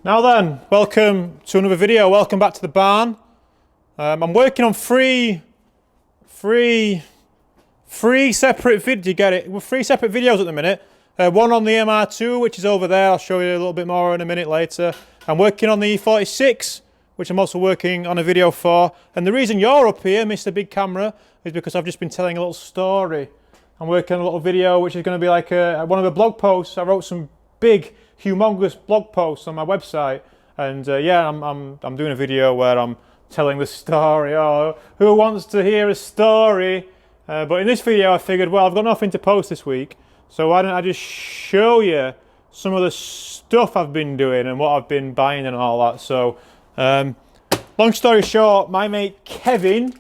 Now then, welcome to another video. Welcome back to the barn. I'm working on three separate videos. You get it? Well, three separate videos at the minute. One on the MR2, which is over there. I'll show you a little bit more in a minute later. I'm working on the E46, which I'm also working on a video for. And the reason you're up here, Mr. Big Camera, is because I've just been telling a little story. I'm working on a little video, which is going to be like one of the blog posts. I wrote some big, humongous blog posts on my website, and yeah, I'm doing a video where I'm telling the story. Oh, who wants to hear a story? But in this video, I figured, well, I've got nothing to post this week, so why don't I just show you some of the stuff I've been doing and what I've been buying and all that. So, long story short, my mate Kevin,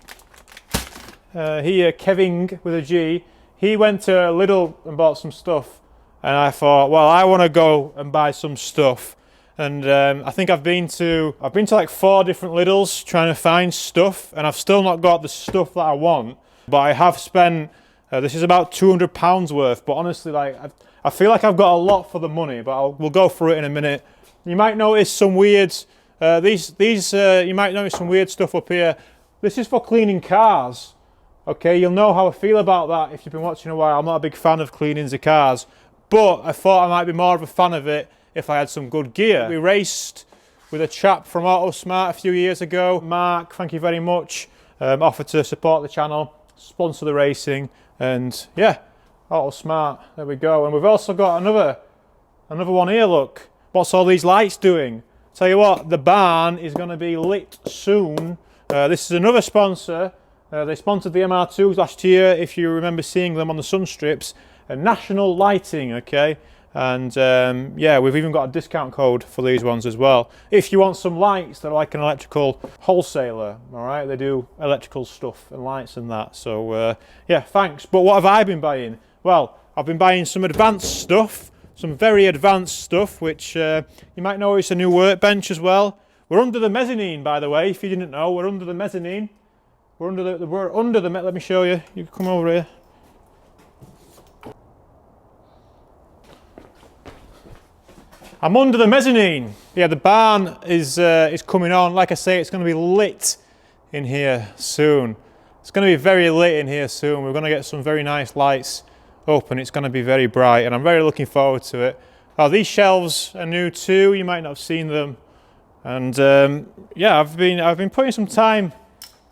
Kevin with a G, he went to Lidl and bought some stuff. And I thought, well, I want to go and buy some stuff. And I think I've been to like 4 different Lidls trying to find stuff, and I've still not got the stuff that I want. But I have spent, this is about £200 worth, but honestly, like, I feel like I've got a lot for the money, but we'll go through it in a minute. You might notice some weird, you might notice some weird stuff up here. This is for cleaning cars. Okay, you'll know how I feel about that if you've been watching a while. I'm not a big fan of cleaning the cars. But I thought I might be more of a fan of it if I had some good gear. We raced with a chap from AutoSmart a few years ago. Mark, thank you very much. Offered to support the channel, sponsor the racing, and yeah, AutoSmart, there we go. And we've also got another one here, look. What's all these lights doing? Tell you what, the barn is going to be lit soon. This is another sponsor. They sponsored the MR2s last year, if you remember seeing them on the sun strips. National Lighting, okay, and yeah, we've even got a discount code for these ones as well. If you want some lights, they're like an electrical wholesaler, all right, they do electrical stuff and lights and that, so yeah, thanks. But what have I been buying? Well, I've been buying some advanced stuff, some very advanced stuff, which you might notice a new workbench as well. We're under the mezzanine, by the way, if you didn't know. We're under the mezzanine. We're under the let me show you. You come over here. I'm under the mezzanine. Yeah, the barn is coming on. Like I say, it's going to be lit in here soon. It's going to be very lit in here soon. We're going to get some very nice lights open. It's going to be very bright, and I'm very looking forward to it. Oh, these shelves are new too. You might not have seen them. And yeah, I've been putting some time.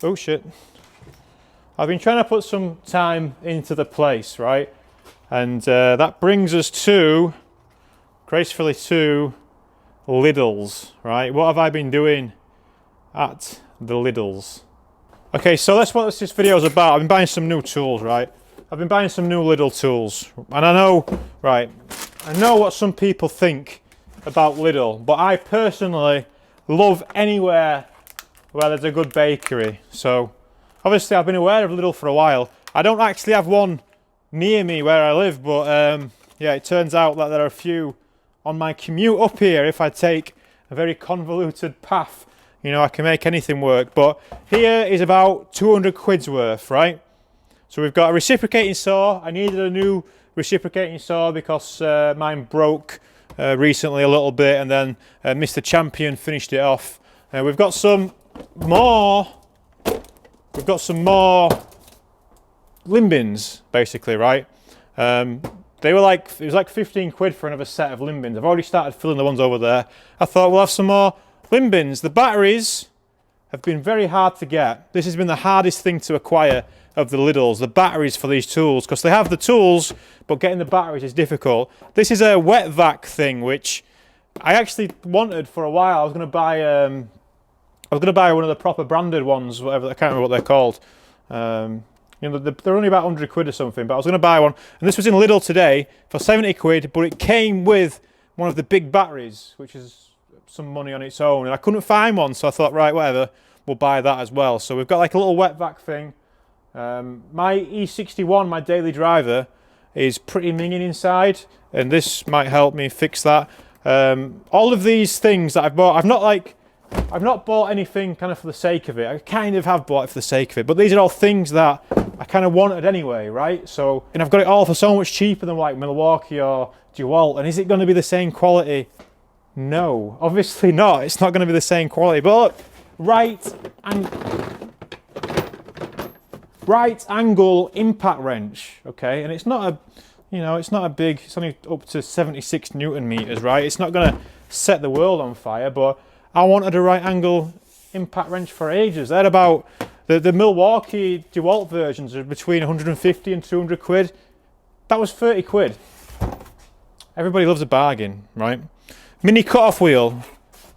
Oh shit! I've been trying to put some time into the place, right? And that brings us to, gracefully, to Lidl's, right? What have I been doing at the Lidl's? Okay, so that's what this video is about. I've been buying some new tools, right? I've been buying some new Lidl tools. And I know, right, I know what some people think about Lidl, but I personally love anywhere where there's a good bakery. So, obviously I've been aware of Lidl for a while. I don't actually have one near me where I live, but yeah, it turns out that there are a few on my commute up here. If I take a very convoluted path, you know, I can make anything work. But here is about 200 quid's worth, right? So we've got a reciprocating saw. I needed a new reciprocating saw because mine broke recently a little bit, and then Mr. Champion finished it off. We've got some more. We've got some more limb bins, basically, right? They were like, it was like 15 quid for another set of limb bins. I've already started filling the ones over there. I thought we'll have some more limb bins. The batteries have been very hard to get. This has been the hardest thing to acquire of the Lidl's, the batteries for these tools, because they have the tools, but getting the batteries is difficult. This is a wet vac thing, which I actually wanted for a while. I was going to buy one of the proper branded ones, whatever, I can't remember what they're called. You know, they're only about 100 quid or something, but I was going to buy one. And this was in Lidl today for 70 quid, but it came with one of the big batteries, which is some money on its own. And I couldn't find one, so I thought, right, whatever, we'll buy that as well. So we've got like a little wet vac thing. My E61, my daily driver, is pretty minging inside, and this might help me fix that. All of these things that I've bought, I've not bought anything kind of for the sake of it. I kind of have bought it for the sake of it, but these are all things that I kind of wanted anyway, right? So, and I've got it all for so much cheaper than like Milwaukee or DeWalt, and is it going to be the same quality No, obviously not. It's not going to be the same quality. But look, right angle impact wrench, okay? And it's not a, it's not a big, it's only up to 76 Newton meters, right? It's not going to set the world on fire, but I wanted a right angle impact wrench for ages. They're about, the Milwaukee DeWalt versions are between 150 and 200 quid. That was 30 quid. Everybody loves a bargain, right? Mini cut-off wheel,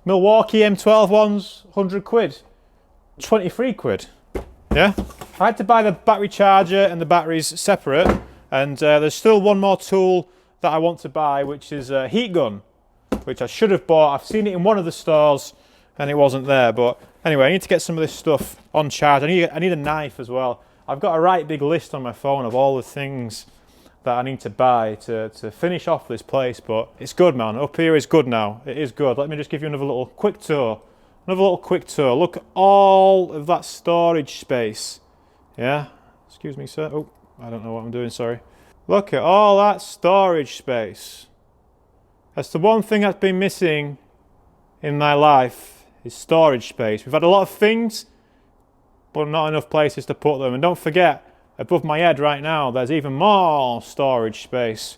Milwaukee M12 ones, 100 quid, 23 quid, yeah? I had to buy the battery charger and the batteries separate, and there's still one more tool that I want to buy, which is a heat gun, which I should have bought. I've seen it in one of the stores, and it wasn't there, but anyway, I need to get some of this stuff on charge. I need a knife as well. I've got a right big list on my phone of all the things that I need to buy to finish off this place, but it's good, man. Up here is good now. It is good. Let me just give you another little quick tour. Look at all of that storage space. Yeah? Excuse me, sir. Oh, I don't know what I'm doing, sorry. Look at all that storage space. That's the one thing that's been missing in my life, is storage space. We've had a lot of things, but not enough places to put them. And don't forget, above my head right now, there's even more storage space.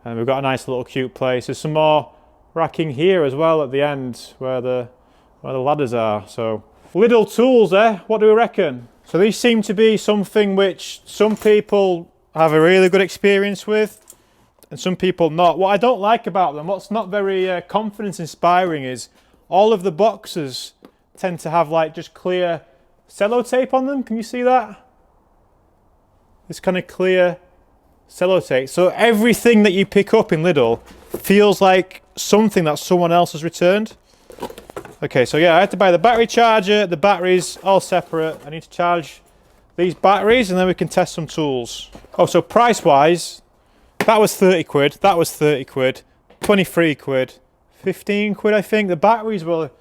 And we've got a nice little cute place. There's some more racking here as well at the end where the ladders are. So, LIDL tools there, what do we reckon? So these seem to be something which some people have a really good experience with and some people not. What I don't like about them, what's not very confidence inspiring, is all of the boxes tend to have like just clear sellotape on them. Can you see that? This kind of clear sellotape. So everything that you pick up in LIDL feels like something that someone else has returned. Okay, so yeah, I had to buy the battery charger, the batteries, all separate. I need to charge these batteries and then we can test some tools. Oh, so price-wise, that was 30 quid, that was 30 quid, 23 quid, 15 quid I think. The batteries were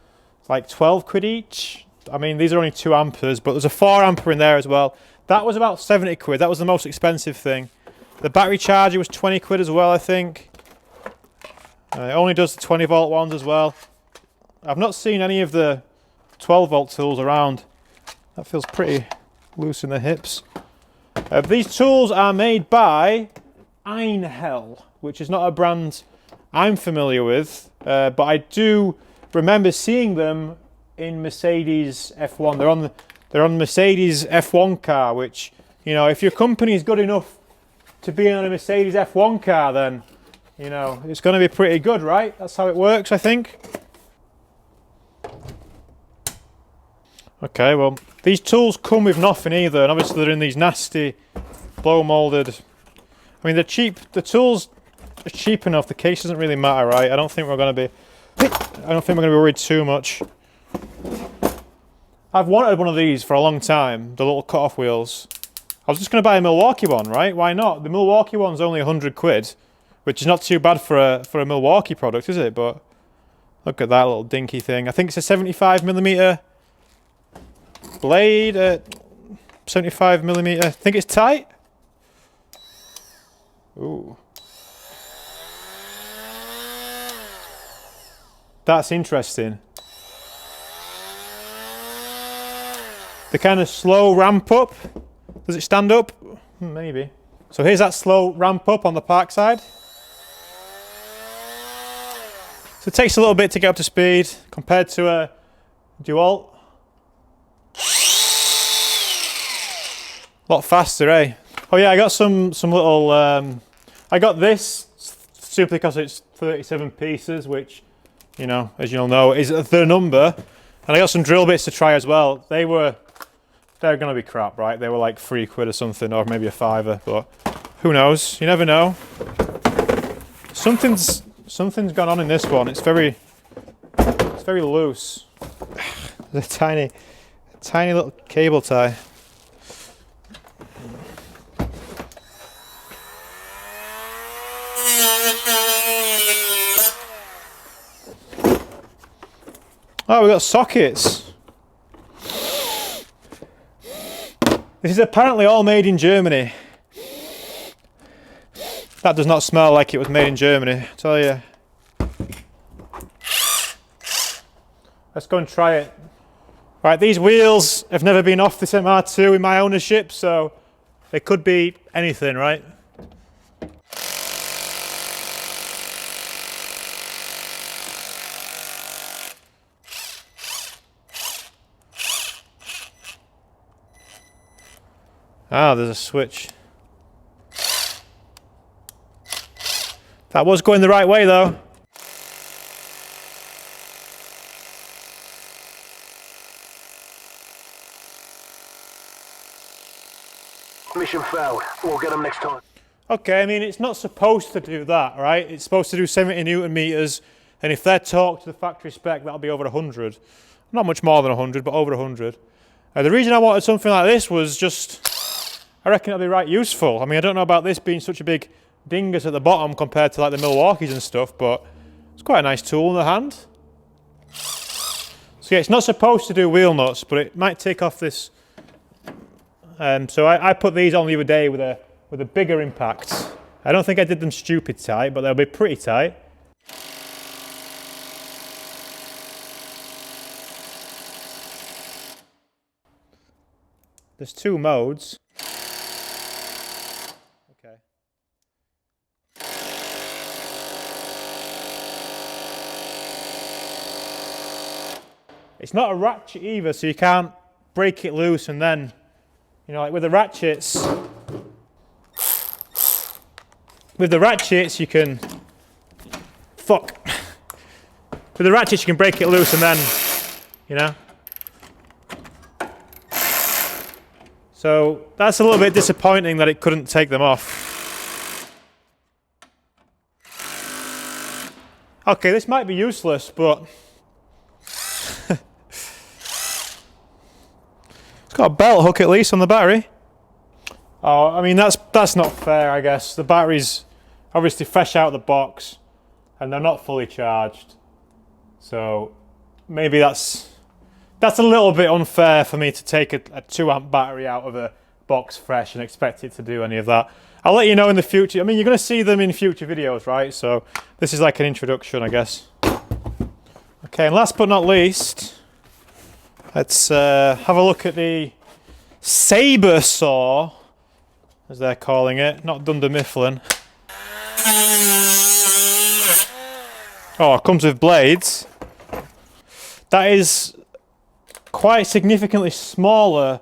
like 12 quid each. I mean, these are only 2 amperes, but there's a 4 ampere in there as well. That was about 70 quid. That was the most expensive thing. The battery charger was 20 quid as well, I think. It only does the 20 volt ones as well. I've not seen any of the 12 volt tools around. That feels pretty loose in the hips. These tools are made by LIDL, which is not a brand I'm familiar with, but I do remember seeing them in Mercedes F1. They're on the Mercedes F1 car, which, if your company is good enough to be on a Mercedes F1 car, then, it's going to be pretty good, right? That's how it works, I think. Okay, well, these tools come with nothing either, and obviously they're in these nasty blow molded. I mean, they're cheap. The tools are cheap enough. The case doesn't really matter, right? I don't think we're going to be worried too much. I've wanted one of these for a long time, the little cut-off wheels. I was just going to buy a Milwaukee one, right? Why not? The Milwaukee one's only 100 quid, which is not too bad for a Milwaukee product, is it? But look at that little dinky thing. I think it's a 75mm blade, 75mm. I think it's tight. Ooh. That's interesting. The kind of slow ramp up. Does it stand up? Maybe. So here's that slow ramp up on the Parkside. So it takes a little bit to get up to speed compared to a DeWalt. A lot faster, eh? Oh yeah, I got some little. I got this simply because it's 37 pieces, which, as you'll know, is the number. And I got some drill bits to try as well. They're gonna be crap, right? They were like 3 quid or something, or maybe a fiver, but who knows? You never know. Something's gone on in this one. It's very loose. There's a tiny little cable tie. Oh, we got sockets. This is apparently all made in Germany. That does not smell like it was made in Germany, I tell you. Let's go and try it. Right, these wheels have never been off this MR2 in my ownership, so they could be anything, right? Ah, there's a switch. That was going the right way though. Mission failed. We'll get them next time. Okay, I mean, it's not supposed to do that, right? It's supposed to do 70 Newton meters, and if they're torqued to the factory spec, that'll be over 100. Not much more than 100, but over 100. The reason I wanted something like this was just, I reckon it'll be right useful. I mean, I don't know about this being such a big dingus at the bottom compared to like the Milwaukees and stuff, but it's quite a nice tool in the hand. So yeah, it's not supposed to do wheel nuts, but it might take off this. So I put these on the other day with a bigger impact. I don't think I did them stupid tight, but they'll be pretty tight. There's 2 modes. Okay. It's not a ratchet either, so you can't break it loose and then, you know, like with the ratchets you can, with the ratchets you can break it loose and then, you know. So that's a little bit disappointing that it couldn't take them off. Okay, this might be useless, but it's got a belt hook at least on the battery. Oh, I mean, that's not fair, I guess. The battery's obviously fresh out of the box and they're not fully charged. So maybe that's a little bit unfair for me to take a 2 amp battery out of a box fresh and expect it to do any of that. I'll let you know in the future. I mean, you're going to see them in future videos, right? So this is like an introduction, I guess. Okay, and last but not least, let's have a look at the saber saw, as they're calling it, not Dunder Mifflin. Oh, it comes with blades. That is quite significantly smaller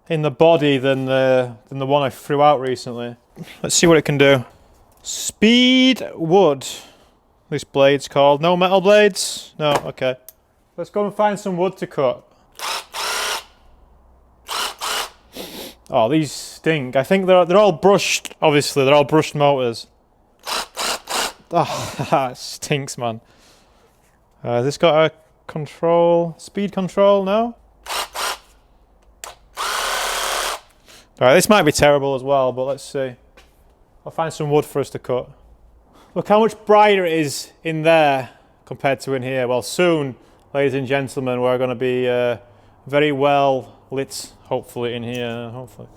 in the body than the one I threw out recently. Let's see what it can do. Speed wood. This blade's called. No metal blades? No, okay. Let's go and find some wood to cut. Oh, these stink. I think they're all brushed, obviously, they're all brushed motors. Oh, it stinks, man. Has this got a control, speed control? No? Alright, this might be terrible as well, but let's see. I'll find some wood for us to cut. Look how much brighter it is in there compared to in here. Well, soon, ladies and gentlemen, we're going to be very well lit, hopefully, in here. Hopefully.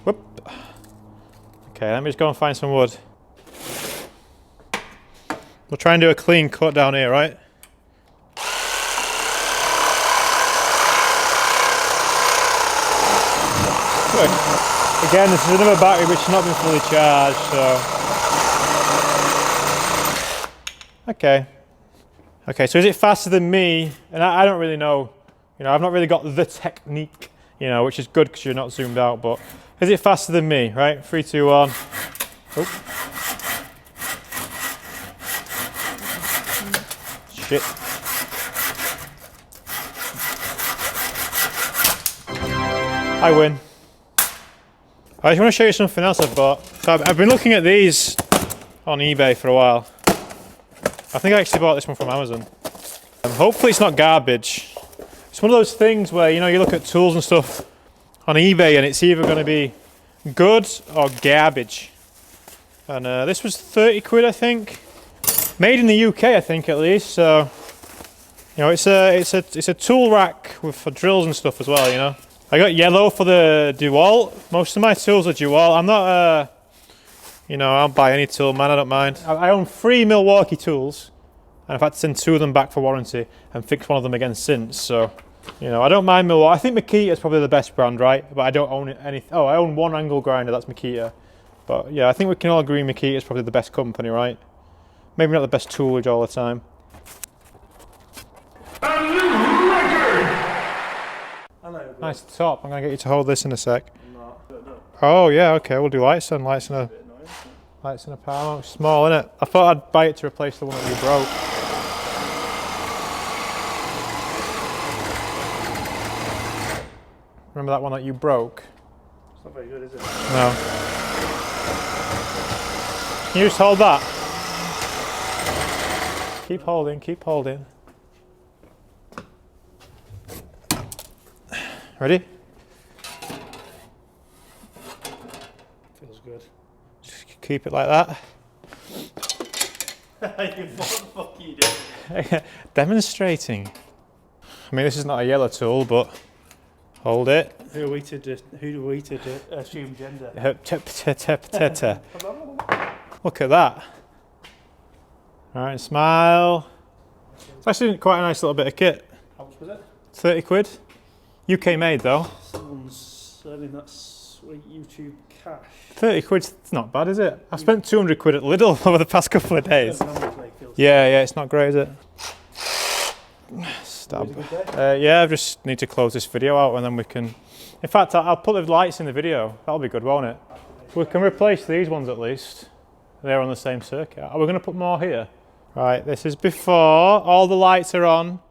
Whoop. Okay, let me just go and find some wood. We'll try and do a clean cut down here, right? Good. Again, this is another battery which has not been fully charged, so... Okay. Okay, so is it faster than me? And I don't really know. You know, I've not really got the technique, you know, which is good because you're not zoomed out, but is it faster than me, right? 3, 2, 1. Oh. Shit. I win. I just want to show you something else I've bought. So I've been looking at these on eBay for a while. I think I actually bought this one from Amazon. Hopefully it's not garbage. It's one of those things where, you know, you look at tools and stuff on eBay and it's either going to be good or garbage. And this was 30 quid, I think. Made in the UK, I think, at least. So, you know, it's a tool rack for drills and stuff as well, you know. I got yellow for the DeWalt. Most of my tools are DeWalt. I'm not, you know, I'll buy any tool, man, I don't mind. I own 3 Milwaukee tools. and I've had to send 2 of them back for warranty and fix one of them again since. So, you know, I don't mind Milwaukee. I think Makita is probably the best brand, right? But I don't own any. Oh, I own one angle grinder. That's Makita. But yeah, I think we can all agree Makita is probably the best company, right? Maybe not the best toolage all the time. Nice top. I'm gonna get you to hold this in a sec. Oh yeah, okay. We'll do lights then. Lights in a palm. Small, innit? I thought I'd buy it to replace the one that you broke. Remember that one that you broke? It's not very good, is it? No. Can you just hold that? Keep holding, keep holding. Ready? Feels good. Just keep it like that. What you doing? Demonstrating. I mean, this is not a yellow tool, but hold it. Who are we to assume gender? Look at that. All right, smile. It's actually quite a nice little bit of kit. How much was it? 30 quid. UK made though. Someone's earning that sweet YouTube cash. 30 quid's not bad, is it? I spent 200 quid at Lidl over the past couple of days. Yeah, it's not great, is it? Stab. Yeah, I just need to close this video out and then we can... In fact, I'll put the lights in the video. That'll be good, won't it? We can replace these ones at least. They're on the same circuit. Are we going to put more here? Right, this is before. All the lights are on.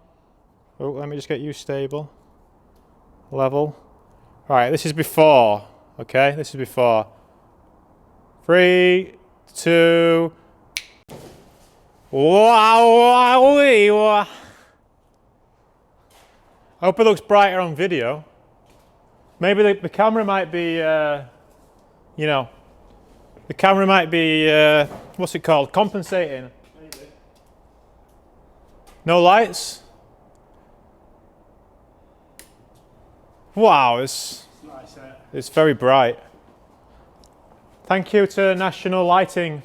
Oh, let me just get you stable. Level. Right, this is before. Okay, this is before. 3, 2... Wow! I hope it looks brighter on video. Maybe the camera might be, you know, the camera might be, what's it called? Compensating. Maybe. No lights? Wow, it's Nice, it's very bright. Thank you to National Lighting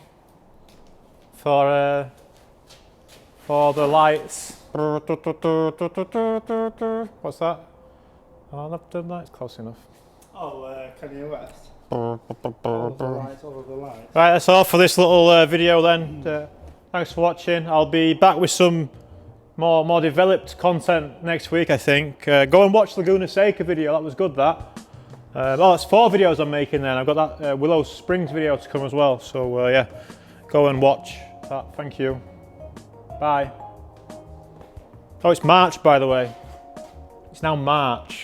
for the lights. What's that? Oh, the light's close enough. Oh, Kanye West. All of the lights. Right, that's all for this little video then. Thanks for watching. I'll be back with some more developed content next week, I think. Go and watch Laguna Seca video. That was good, that. Oh, that's 4 videos I'm making then. I've got that Willow Springs video to come as well. So yeah, go and watch that. Thank you. Bye. Oh, it's March, by the way. It's now March.